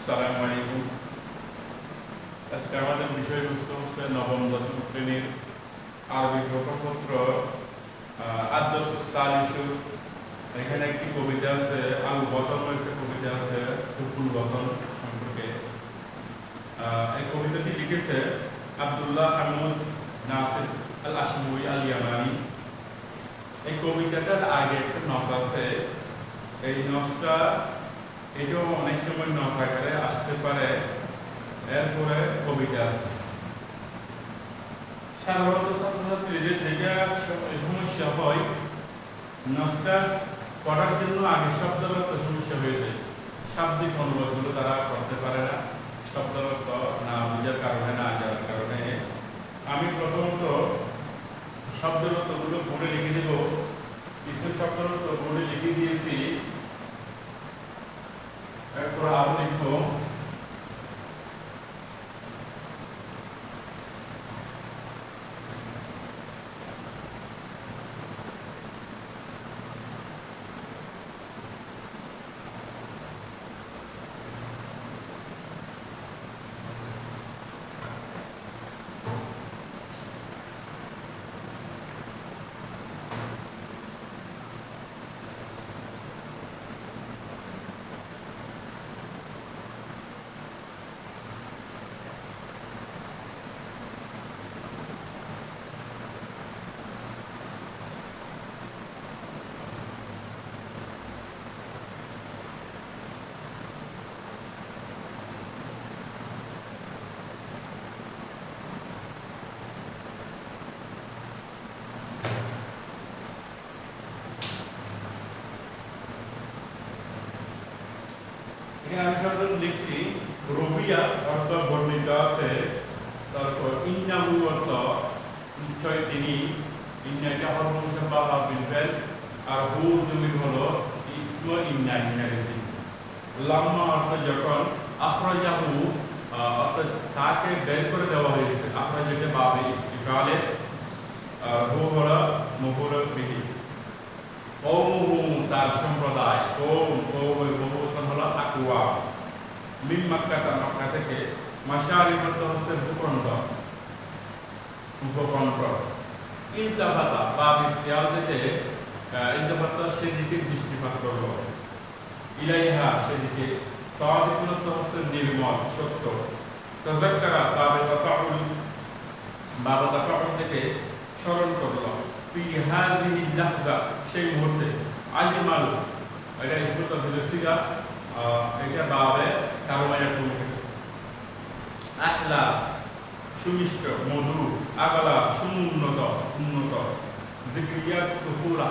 আসসালামু আলাইকুম। আজকে আমাদের বিষয়বস্তু হচ্ছে নবম দশম শ্রেণীর আরবি প্রপত্র আদর্শ সালিসু। এখানে একটি কবিতা আছে, আল বতন একটা কবিতা আছে হুকুল বতন সম্পর্কে। এই কবিতাটি লিখেছে আব্দুল্লাহ হামিদ নাসির আল আশমুই আল ইয়ামানি। এই কবিতাটার আগে একটা নস আছে। এই নসটা এটাও অনেক সময় নস আকারে আসতে পারে। এরপরে কবিতা আছে। সাধারণত ছাত্রছাত্রীদের যেটা সমস্যা হয়, নসটা পড়ার জন্য আগে শব্দগত সমস্যা হয়ে যায়। শাব্দিক অনুবাদগুলো তারা করতে পারে না, শব্দগত না বোঝার কারণে, না যাওয়ার কারণে। আমি প্রথমত শব্দগতগুলো বোর্ডে লিখে দেব। কিছু শব্দগত বোর্ডে লিখে দিয়েছি, এরপর আরো লিখব। আমি সাধারণত লিখছি রবিয়া অর্থ বর্ণিত আছে। তারপর ইন্নাহু অর্থ নিশ্চয় তিনি, ইন্না এটা হরফ বাবা বিলবেল, আর হু জমির হলো ইসম ইন্না, ইন্না ইসম। লাম্মা অর্থ যখন, আখরাজাহু অর্থাৎ তাকে বের করে দেওয়া হয়েছে। আখরাজ এটা বাবে ইফআলে, হু হলো মফউল বিহি। কওমুহু তার সম্প্রদায়, কওমের বহুবচন হলো আকওয়াম। মিন মক্কা, মক্কা থেকে। মাশারিফ অর্থ হচ্ছে ভূখণ্ড, উপকণ্ঠ। ইলতাফাতা বাব ইফতিয়াল থেকে, ইলতাফাতা সেদিকে দৃষ্টিপাত করলো। ইলাইহা সেদিকে। সাদিকুল অর্থ হচ্ছে নির্মল, সত্য। তাযাক্কারা বাবে তাফাউল, বাবা তাফাউল থেকে স্মরণ করলো। ফি হাযিহি লাহযা সেই মুহূর্তে। আজমাল এটা ইসমুল তাফদীল সিগা, এটা বাবে কারমায়া ভূমিকা। আহলা সুমিষ্ট, মধু। আগলা সুন্নত, উন্নত। যিকরিয়াত তুফুলা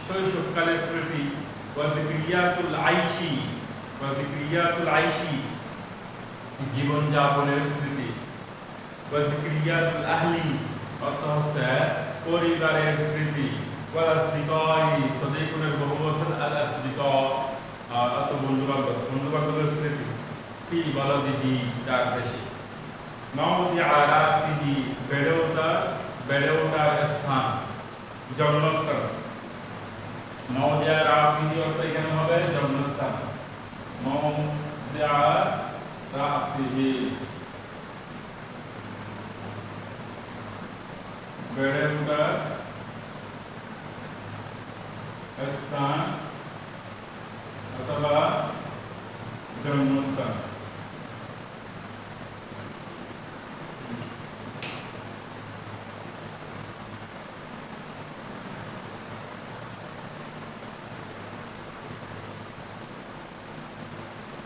শৈশবকালের স্মৃতি। ওয়া যিকরিয়াতুল আইশি, ওয়া যিকরিয়াতুল আইশি জীবনযাপনের স্মৃতি। ওয়া যিকরিয়াতুল আহলি অর্থ হচ্ছে পরিবারের স্মৃতি। ওয়াল আসদিকাই সদীকুনের বহুবচন, আল আসদিকা অর্থ বন্ধুবান্ধব, বন্ধুবান্ধবের স্মৃতি। ফি বালাদিহি তার দেশে। মাউদিআ রাসিহি বেড়ে ওঠার স্থান, জন্মস্থান। মাউদিআ রাসিহি অর্থ এখানে হবে জন্মস্থান। মাউদিআ রাসিহি বেড়ে ওঠার স্থান অথবা জন্মস্থান।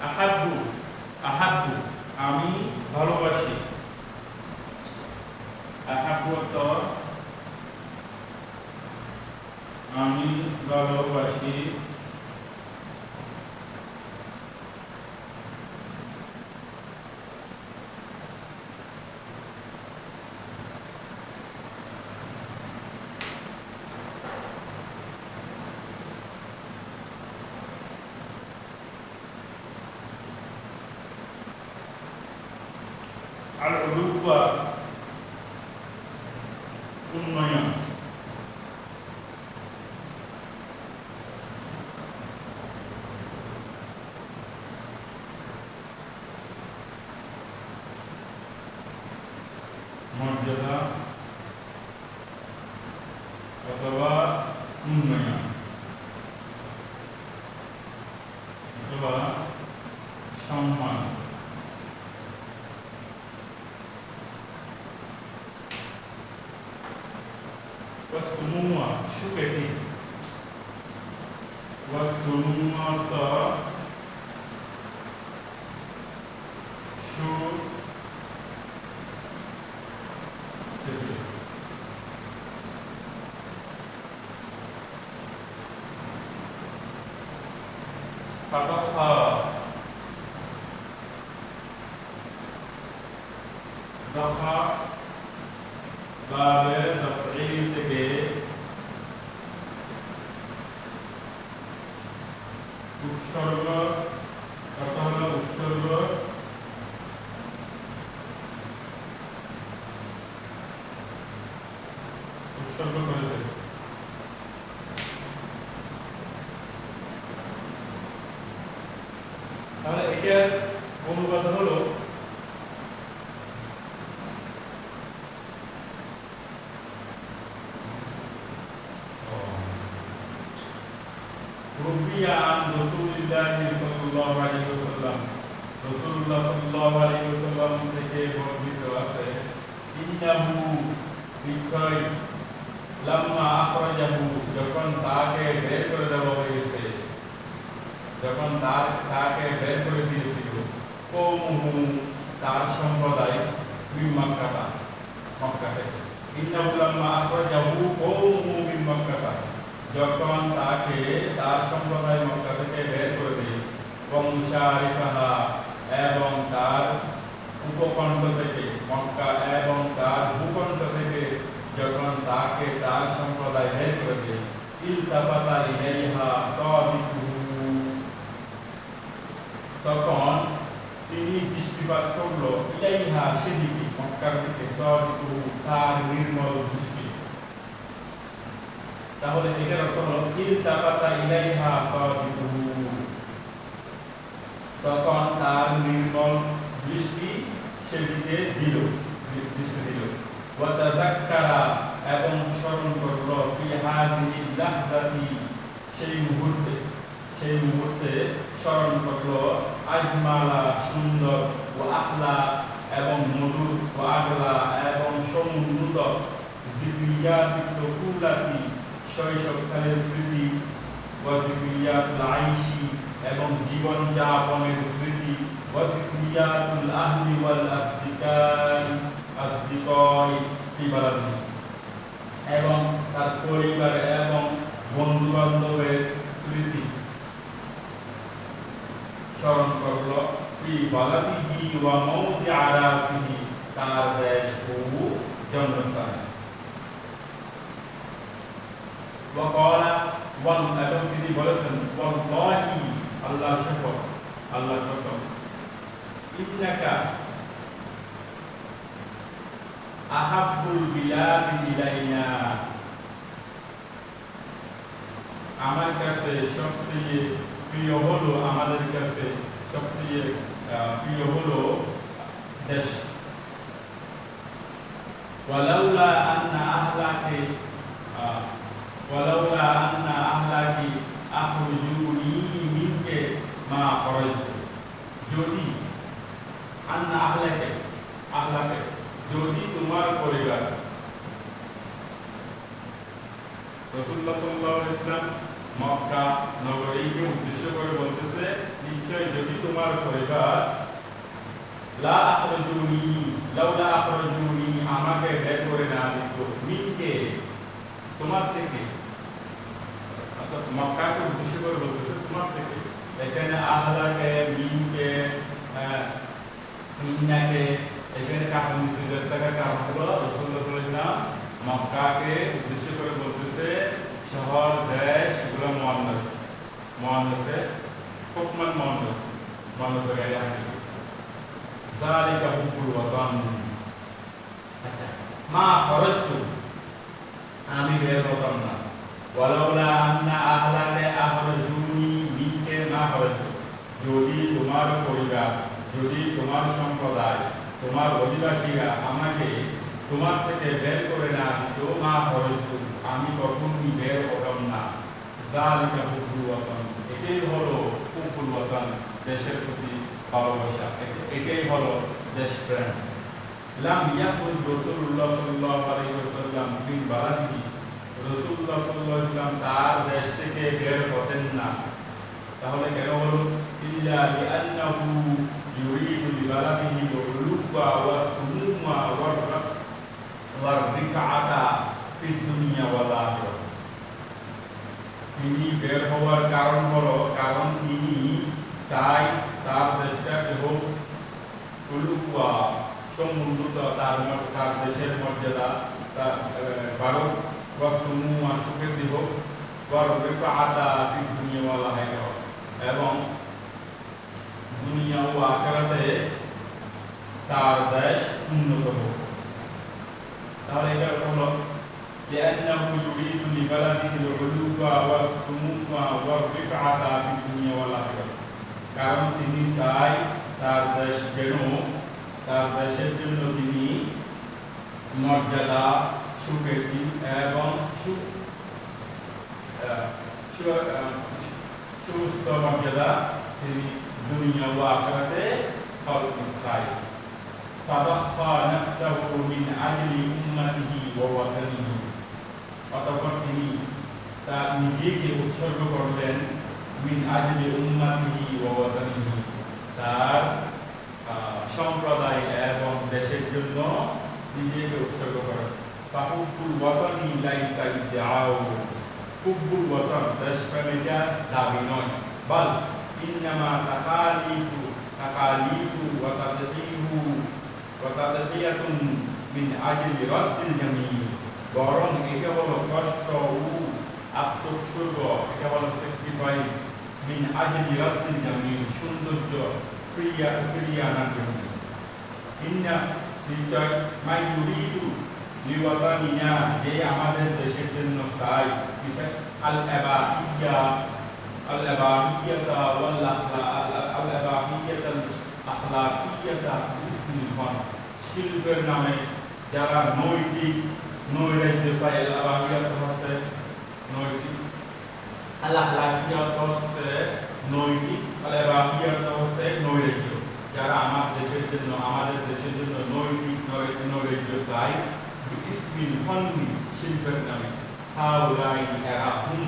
আহাব্বু, আহাব্বু আমি ভালোবাসি। আহাব্বু অর্থ আমি ভালোবাসি। আল উলুওয়া উন্নয়ন। মর্যাদা অথবা উন্নয়ন অথবা সম্মান والسمو شبهي والسمو شو فتحها ضحى باب تفعيل থেকে উৎসর্গ অথবা উৎসর্গ করেছে তাহলে এটার অনুবাদ হলো ربي عن رسول الله صلى الله عليه وسلم রাসূলুল্লাহ সাল্লাল্লাহু আলাইহি ওয়াসাল্লাম থেকে বর্ণিত আছে ইন্নাহু বিকয় লাম্মা আখরাজাহু যখন তাকে বের করে দেওয়া হয়েছে যখন তাকে বের করে দিয়েছিল কওমুহু তার সম্প্রদায় মিন মক্কা থেকে ইন্নাহু লাম্মা আখরাজাহু কওমুহু মিন মক্কা যখন তাকে তার সম্প্রদায় মক্কা থেকে বের করে দেয় বংশারিফাহা এবং তার উপকণ্ঠ থেকে মক্কা এবং তার ভূখণ্ড থেকে যখন তাকে তার সম্প্রদায় বের করে দেয় ইলতাফাতা ইলাইহা সাদিকুহু তখন তিনি দৃষ্টিপাত করলো ইলাইহা সেদিকে মক্কার দিকে সাদিকুহু তার নির্মল দৃষ্টি তাহলে এটার অর্থ হলো ইলতাফাতা ইলাইহা সাদিকুহু তখন তার নির্মল দৃষ্টি সেদিকে দৃষ্টি দিল ওয়া তাযাক্কারা এবং স্মরণ করল ফি হাযিহি লাহযাতি সেই মুহূর্তে স্মরণ করল আজমালা সুন্দর ও আহলা এবং মধুর ও আগলা এবং সমুন্নত যিকরিয়াতিত তুফুলাতি শৈশবকালের স্মৃতি ওয়া যিকরিয়াতুল আইশি এবং জীবন যাপনের স্মৃতি ওয়া যিকরিয়াতুল আহলি ওয়াল আসদিকাই ফি বালাদি এবং তার পরিবার এবং বন্ধু বান্ধবের স্মৃতি স্মরণ করল ফি বালাদিহি ওয়া মাওদিআ রাসিহি তার দেশ ও জন্মস্থানে ওয়া ক্বালা এবং তিনি বলেছেন ওয়াল্লাহি আল্লাহর শপথ আল্লাহর কসম ইন্নাকা আহাব্বুল বিলাদি ইলাইনা আমার কাছে সবচেয়ে প্রিয় হলো আমাদের কাছে সবচেয়ে প্রিয় হলো দেশ ওয়ালাউলা আন্না আহলাকে আখরুজুনি মিনকে মা খরাজতু যদি আন্না আহলাকে যদি তোমার পরিবার রাসূলুল্লাহ সাল্লাল্লাহু আলাইহি ওয়াসাল্লাম মক্কা নগরীকে উদ্দেশ্য করে বলতেছে নিশ্চয় যদি তোমার পরিবার লাউলা আখরুজুনি আমাকে বের করে না দিত মিনকে তোমার থেকে অর্থাৎ মক্কাকে উদ্দেশ্য করে বলতেছে তোমার থেকে এখানে আহলাকে মিনকে ইন্নাকে এখানে কারণ সিজদার থাকার কারণ হলো রাসূলুল্লাহ সাল্লাল্লাহু আলাইহি ওয়াসাল্লাম মক্কাকে উদ্দেশ্য করে বলতেছে শহর দেশ এগুলো মুআন্নাসে হুকমান মুআন্নাসে গায়ে হাতে যালিকা হুকুল ওয়াতান মা খরাজতু আমি বের হতাম না ওয়ালাউলা আন্না আহলাকে আখরাজুনি মিনকে মা খরাজতু যদি তোমার পরিবার যদি তোমার সম্প্রদায় তোমার অধিবাসীরা আমাকে তোমার থেকে বের করে না দিত মা খরচ আমি কখনই বের হতাম না। জালিকা হুব্বুল ওয়াতান, এটাই হলো হুব্বুল ওয়াতান, দেশের প্রতি ভালোবাসা, এটাই হলো দেশপ্রেম। লাম ইয়াখরুজ রাসূলুল্লাহ সাল্লাল্লাহু আলাইহি ওয়াসাল্লাম মিন বালাদিহি, রাসূলুল্লাহ সাল্লাল্লাহু আলাইহি ওয়াসাল্লাম তার দেশ থেকে বের হতেন না। তাহলে কেন হলো? ইল্লা লিআন্নাহু ইউরিদু লিবালাদিহি উলুওয়া ওয়া সুমুমা ওয়ার রিফআতা ফিদ দুনিয়া ওয়াল আখিরাহ। তিনি বের হওয়ার কারণ হলো, কারণ তিনি চাই তার দেশটাকে হোক উলুওয়া, সমুন্নত, তার দেশের মর্যাদা, তার ভারত ওয়া সুমুমা সুখ্যাতি হোক, ওয়ার রিফআতা ফিদ দুনিয়া ওয়াল আখিরাহ, এবং দুনিয়া ও আখিরাতে তার দেশ উন্নত হোক। তাহলে এটা হলো লিআন্নাহু ইউরিদু লিবালাদিহি উলুওয়া ওয়া সুমুমা ওয়া রিফআতা ফিদ দুনিয়া ওয়াল আখিরাহ, কারণ তিনি চাই তার দেশ যেন, তার দেশের জন্য তিনি মর্যাদা, সুখ্যাতি এবং সুস্থ মর্যাদা তিনি দুনিয়া ও আখিরাতে পালন চাই। ফাদাখা নাফসাহু মিন আজলি উম্মাতিহি ওয়া ওয়াতানিহি, অতঃপর তিনি তার নিজেকে উৎসর্গ করলেন মিন আজলি উম্মাতিহি ওয়া ওয়াতানিহি, তার সম্প্রদায় এবং দেশের জন্য নিজেকে উৎসর্গ করেন। ফাহুব্বুল ওয়াতানি লাইসা ইদআউ, হুব্বুল ওয়াতান দেশপ্রেম এটা দাবি নয়, বাল ইন্নামা তাকালিফু ওয়া তাদহিয়াতুন মিন আজলি রাদ্দিল জামিল, বরং এটা হলো কষ্ট ও আত্মোৎসর্গ, এটা হলো স্যাক্রিফাইস, মিন আজলি রাদ্দিল জামিল, সৌন্দর্য ফিরিয়ে আনার জন্য। ইন্না নিশ্চয় মা ইউরিদু লিওয়াতানিনা, যে আমাদের দেশের জন্য চাই, আল আবাহিয়াতা ওয়াল আখলাকিয়াতা বিসমিল ফান, শিল্পের নামে যারা নৈতিক নৈরাজ্য চাই, আল আবাহিয়াত হচ্ছে নৈতিক, আল আখলাকিয়াত হচ্ছে নৈতিক, আল আবাহিয়াত হচ্ছে নৈরাজ্য, যারা আমাদের দেশের জন্য নৈতিক নৈরাজ্য চাই বিসমিল ফানি, শিল্পের নামে, হাউলাই এরা হুম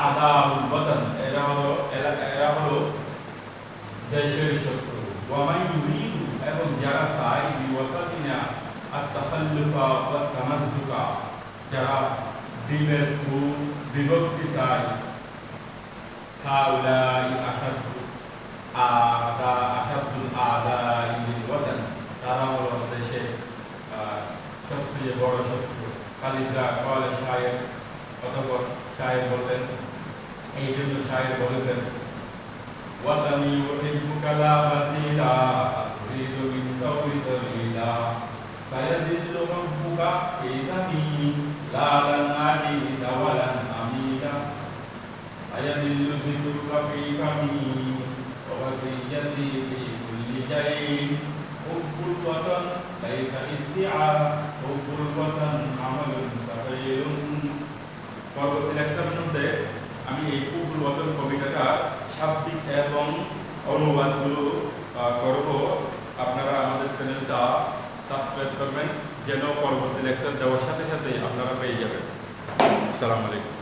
আদাউল ওয়াতান, এরা হলো দেশের শত্রু। ওয়া মান ইউরিদু, এবং যারা চায় লিওয়াতানিনা আত-তাখাল্লুফা ওয়া তামাজ্জুকা, যারা বিভেদ ও বিভক্তি চায়, হাউলাই আশাদুল আদাই লিল ওয়াতান, তারা হলো দেশের সবচেয়ে বড় শত্রু। খালিদা কলে শায়ের, অতঃপর শায়ের বললেন, এই জন্য শায়ের বলেছেন, ওয়াতানি ইউহিব্বুকা লা বাতিলা তুরিদু মিন কাওলি দলিলা সায়াদিল্লু রাব্বুকা ফি তামিম লা লানাদি দাওয়ালান আমিলা সায়াদিল্লু যিকরুকা ফি ফামিম ওয়া ওয়াসিয়াতি ফি কুল্লি জাইন হুব্বুল ওয়াতান লাইসা ইদ্দিআ হুব্বুল ওয়াতান আমালুন সাগীরুন। পরবর্তী লেকচারের মধ্যে আমি এই হুব্বুল ওয়াতান কবিতাটা শাব্দিক এবং অনুবাদগুলো করব। আপনারা আমাদের চ্যানেলটা সাবস্ক্রাইব করবেন যেন পরবর্তী লেকচার দেওয়ার সাথে সাথে আপনারা পেয়ে যাবেন। আসসালামু আলাইকুম।